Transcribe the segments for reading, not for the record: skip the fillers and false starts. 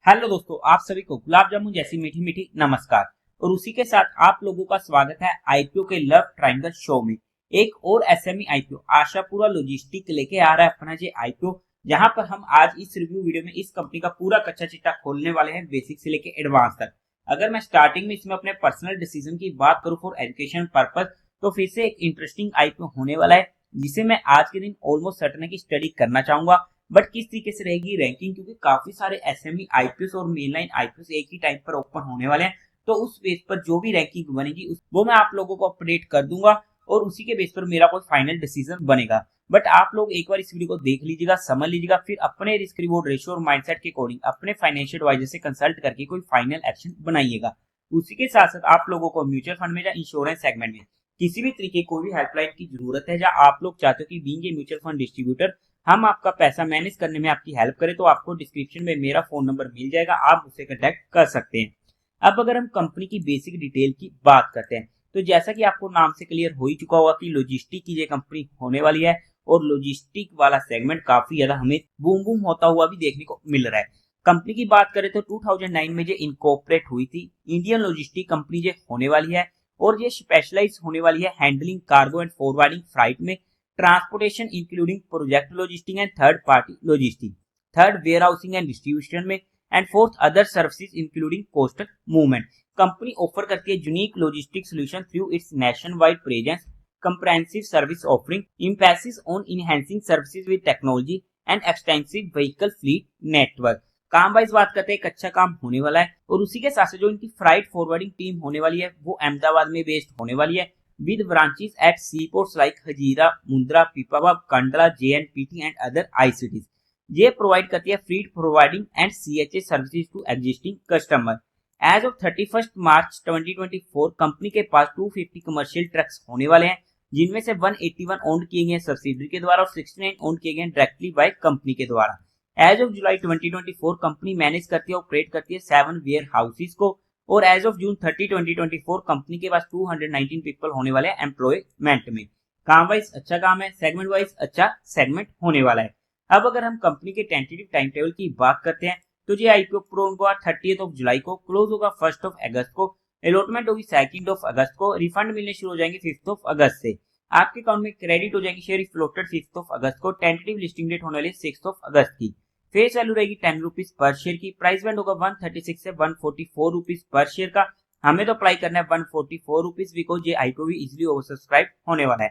Hello दोस्तों, आप सभी को गुलाब जामुन जैसी मीठी मीठी नमस्कार। और उसी के साथ आप लोगों का स्वागत है आईपीओ के लव ट्रायंगल शो में। एक और एसएमई आईपीओ आशापुरा लॉजिस्टिक लेके आ रहा है अपना जे आईपीओ, जहां पर हम आज इस रिव्यू वीडियो में इस कंपनी का पूरा कच्चा चिट्ठा खोलने वाले हैं, बेसिक से लेके एडवांस तक। अगर मैं स्टार्टिंग में इसमें अपने पर्सनल डिसीजन की बात करूं फॉर एजुकेशन पर्पज, तो फिर से एक इंटरेस्टिंग आईपीओ होने वाला है जिसे मैं आज के दिन ऑलमोस्ट सर्टेन की स्टडी करना चाहूंगा। बट किस तरीके से रहेगी रैंकिंग, क्योंकि काफी सारे एसएमई आईपीएस और मेनलाइन आईपीएस एक ही टाइम पर ओपन होने वाले हैं, तो उस बेस पर जो भी रैंकिंग बनेगी वो मैं आप लोगों को अपडेट कर दूंगा और उसी के बेस पर मेरा कोई फाइनल डिसीजन बनेगा। बट आप लोग एक बार इस वीडियो को देख लीजिएगा, समझ लीजिएगा, फिर अपने रिस्क रिवॉर्ड रेशियो और माइंडसेट के अकॉर्डिंग अपने फाइनेंशियल एडवाइजर से कंसल्ट करके कोई फाइनल एक्शन बनाइएगा। उसी के साथ साथ आप लोगों को म्यूचुअल फंड में या इंश्योरेंस सेगमेंट में किसी भी तरीके कोई भी हेल्पलाइन की जरूरत है, या आप लोग चाहते हो कि being a mutual fund distributor हम आपका पैसा मैनेज करने में आपकी हेल्प करें, तो आपको डिस्क्रिप्शन में मेरा फोन नंबर मिल जाएगा, आप मुझसे कांटेक्ट कर सकते हैं। अब अगर हम कंपनी की बेसिक डिटेल की बात करते हैं, तो जैसा कि आपको नाम से क्लियर हो ही चुका होगा कि लॉजिस्टिक की ये कंपनी होने वाली है और लॉजिस्टिक वाला सेगमेंट काफी ज्यादा हमें बूम बूम होता हुआ भी देखने को मिल रहा है। कंपनी की बात करें तो 2009 में ये इनकॉर्पोरेट हुई थी, इंडियन लॉजिस्टिक कंपनी ये होने वाली है और ये स्पेशलाइज होने वाली है handling cargo and forwarding freight में, transportation including project logistic and third party logistic, third warehousing and distribution में, and fourth other services including coastal movement. Company offer करती है unique logistic solution through its nationwide presence, comprehensive service offering, emphasis on enhancing services with technology and extensive vehicle fleet network। काम wise बात करते हैं, एक अच्छा काम होने वाला है और उसी के साथ जो इनकी फ्राइट फॉरवर्डिंग टीम होने वाली है वो अहमदाबाद में बेस्ड होने वाली है, with branches at seaports like Hazira, Mundra, Pipavav, Kandla, JNPT and other ICTs। ये प्रोवाइड करती है fleet providing and CHA services to existing customer. As of 31 March 2024 company के पास 250 कमर्शियल ट्रक्स होने वाले हैं, जिनमें से 181 ओन्ड किए गए सब्सिडरी के द्वारा और 69 ओन्ड किए गए डायरेक्टली बाय कंपनी के द्वारा। As of July 2024 company manage करती है, ऑपरेट करती है 7 वेयर हाउसेज को, और एज ऑफ जून 30 2024 कंपनी के पास 219 पीपल होने वाले हैं एम्प्लॉयमेंट में। काम वाइज अच्छा काम है, सेगमेंट वाइज अच्छा सेगमेंट होने वाला है। अब अगर हम कंपनी के टेंटेटिव टाइम टेबल की बात करते हैं, तो ये आईपीओ प्रो होगा 30 जुलाई को, क्लोज होगा 1 अगस्त को, अलॉटमेंट होगी 2 अगस्त को, रिफंड मिलने शुरू हो जाएंगे 5 अगस्त से, आपके अकाउंट में क्रेडिट हो जाएंगे शेयर फ्लोटेड 5 अगस्त को, टेंटेटिव लिस्टिंग डेट होने वाली 6 अगस्त की, फेस वैल्यू रहेगी 10 रुपीज पर शेयर की, प्राइस बैंड होगा 136 से 144 रुपीज पर शेयर का। हमें तो अप्लाई करना है 144 रुपीज, बिकॉज ये आईपीओ भी इजिली ओवर सब्सक्राइब होने वाला है।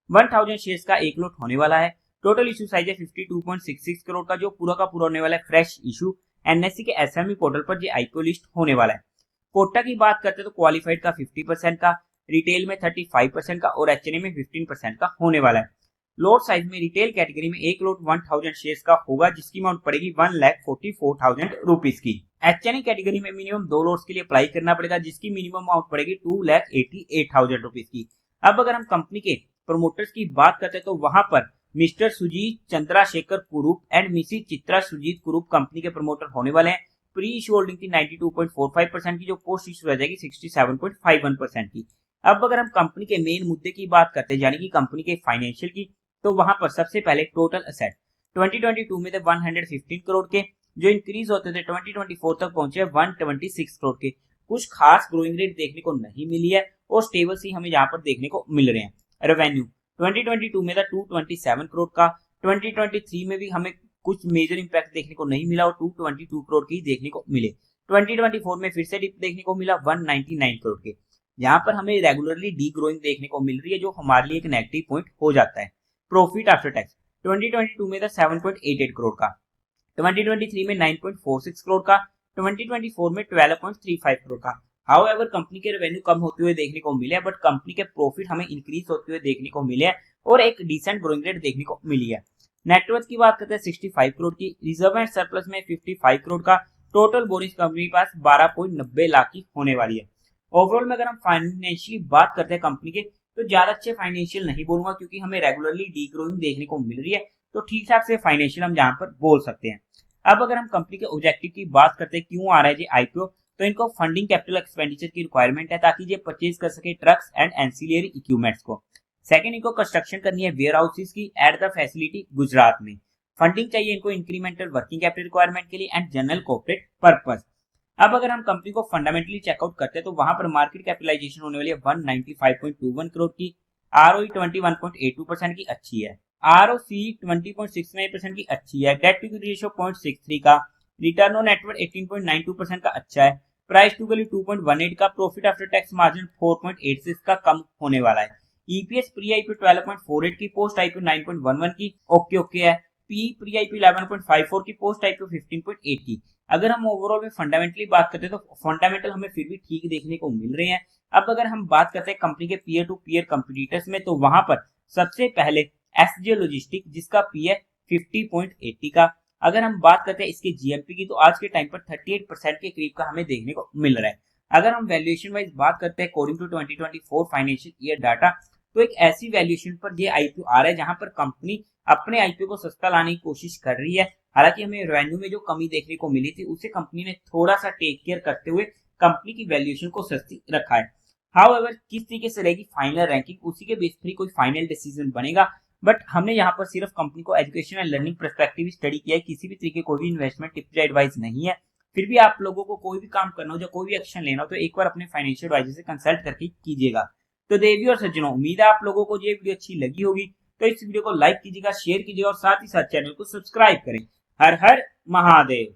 1000 शेयर्स का एक लॉट होने वाला है। टोटल इशू साइज है 52.66 करोड़ का, जो पूरा का पूरा होने वाला है फ्रेश इशू। एनएससी के एसएमई पोर्टल पर ये आईपीओ लिस्ट होने वाला है। कोटा की बात करते हैं तो क्वालिफाइड का 50% का, रिटेल में 35% का और एचएनए में 15% का होने वाला है। लॉट साइज में रिटेल कैटेगरी में एक लॉट 1000 शेयर्स का होगा, जिसकी अमाउंट पड़ेगी 1,44,000 रुपीज की। एचएनए कैटेगरी में मिनिमम 2 लॉट्स के लिए अप्लाई करना पड़ेगा, जिसकी मिनिमम अमाउंट पड़ेगी 2,88,000 रुपीज की। अब अगर हम कंपनी के प्रमोटर्स की बात करते हैं तो वहां पर मिस्टर सुजीत चंद्रशेखर कुरूप एंड मिसिस चित्रा सुजीत कुरूप कंपनी के प्रमोटर होने वाले हैं। प्री इशू होल्डिंग थी 92.45% की, जो पोस्ट इशू रह जाएगी 67.51% की। अब अगर हम कंपनी के मेन मुद्दे की बात करते हैं, यानी कि कंपनी के फाइनेंशियल की, तो वहां पर सबसे पहले टोटल असेट 2022 में थे 115 करोड़ के, जो इंक्रीज होते थे 2024 तक पहुंचे 126 करोड़ के। कुछ खास ग्रोइंग रेट देखने को नहीं मिली है और स्टेबल सी हमें यहाँ पर देखने को मिल रहे हैं। रेवेन्यू 2022 में था 227 करोड़ का, 2023 में भी हमें कुछ मेजर इंपैक्ट देखने को नहीं मिला और 222 करोड़ की देखने को मिले। 2024 में फिर से डिप देखने को मिला 199 करोड़ के। यहाँ पर हमें रेगुलरली डी ग्रोइंग देखने को मिल रही है, जो हमारे लिए एक नेगेटिव पॉइंट हो जाता है। प्रॉफिट आफ्टर टैक्स 2022 में था 7.88 करोड़ का, 2023 में 9.46 करोड़ का, 2024 में 12.35 करोड़ का। हाउएवर कंपनी के रेवेन्यू कम होते हुए देखने को मिले, बट कंपनी के प्रॉफिट हमें इंक्रीज होते हुए देखने को मिले और एक डिसेंट ग्रोइंग रेट देखने को मिली है। नेटवर्थ की बात करते हैं 65 करोड़ की, रिजर्व एंड सरप्लस में 55 करोड़ का, टोटल बोरिंग कंपनी के पास 12.90 लाख की होने वाली है। ओवरऑल में अगर हम फाइनेंशियली बात करते हैं कंपनी के, तो ज्यादा अच्छे फाइनेंशियल नहीं बोलूंगा, क्योंकि हमें रेगुलरली डी ग्रोइंग देखने को मिल रही है, तो ठीक ठाक से फाइनेंशियल हम यहाँ पर बोल सकते हैं। अब अगर हम कंपनी के ऑब्जेक्टिव की बात करते हैं, क्यों आ रहा है जी आईपीओ, तो इनको फंडिंग कैपिटल एक्सपेंडिचर की रिक्वायरमेंट है, ताकि ये परचेज कर सके ट्रक्स एंड एंसिलियरी इक्विपमेंट्स को। सेकंड, इनको कंस्ट्रक्शन करनी है वेयर हाउसेज की एट द फैसिलिटी गुजरात में। फंडिंग चाहिए इनको इंक्रीमेंटल वर्किंग कैपिटल रिक्वायरमेंट के लिए एंड जनरल कॉर्पोरेट पर्पस। अब अगर हम कंपनी को फंडामेंटली चेकआउट करते हैं तो वहां पर मार्केट कैपिटलाइजेशन होने वाली है 195.21 करोड़ की, आरओई 21.82% की अच्छी है, आरओसी 20.69% की अच्छी है, डेट टू इक्विटी रेशियो 0.63 का, रिटर्न ऑन नेटवर्थ 18.92% का अच्छा है, प्राइस टू वैल्यू 2.18 का, प्रॉफिट आफ्टर टैक्स मार्जिन 4.86 का कम होने वाला है, ईपीएस प्री आईपीओ 12.48 की, पोस्ट आईपीओ 9.11 की, ओके ओके है, पी प्री आईपीओ 11.54 की, पोस्ट आईपीओ 15.8 की। अगर हम ओवरऑल में फंडामेंटली बात करते हैं तो फंडामेंटल हमें फिर भी ठीक देखने को मिल रहे हैं। अब अगर हम बात करते हैं कंपनी के पीयर टू पीयर कंपटीटर्स में तो वहां पर सबसे पहले एसजे लॉजिस्टिक जिसका पी है 50.80 का। अगर हम बात करते हैं इसके जीएमपी की तो आज के टाइम पर 38% के करीब का हमें देखने को मिल रहा है। अगर हम वैल्यूएशन वाइज बात करते हैं according to 2024 financial year data तो एक ऐसी वैल्यूएशन पर ये आईपीओ आ रहा है जहां पर कंपनी अपने आईपीओ को सस्ता लाने की कोशिश कर रही है। हालांकि हमें रेवेन्यू में जो कमी देखने को मिली थी उसे कंपनी ने थोड़ा सा टेक केयर करते हुए कंपनी की वैल्यूएशन को सस्ती रखा है। हाउएवर किस तरीके से रहेगी फाइनल रैंकिंग उसी के बेस पर कोई फाइनल डिसीजन बनेगा। बट हमने यहाँ पर सिर्फ कंपनी को education and learning perspective study किया है, किसी भी तरीके कोई भी इन्वेस्टमेंट टिप्स या एडवाइस नहीं है। फिर भी आप लोगों को कोई भी काम करना हो या कोई भी एक्शन लेना हो तो एक बार अपने फाइनेंशियल एडवाइजर से कंसल्ट करके कीजिएगा। तो देवी और सज्जनों, उम्मीद है आप लोगों को ये वीडियो अच्छी लगी होगी, तो इस वीडियो को लाइक कीजिएगा, शेयर कीजिएगा और साथ ही साथ चैनल को सब्सक्राइब करें। हर हर महादेव।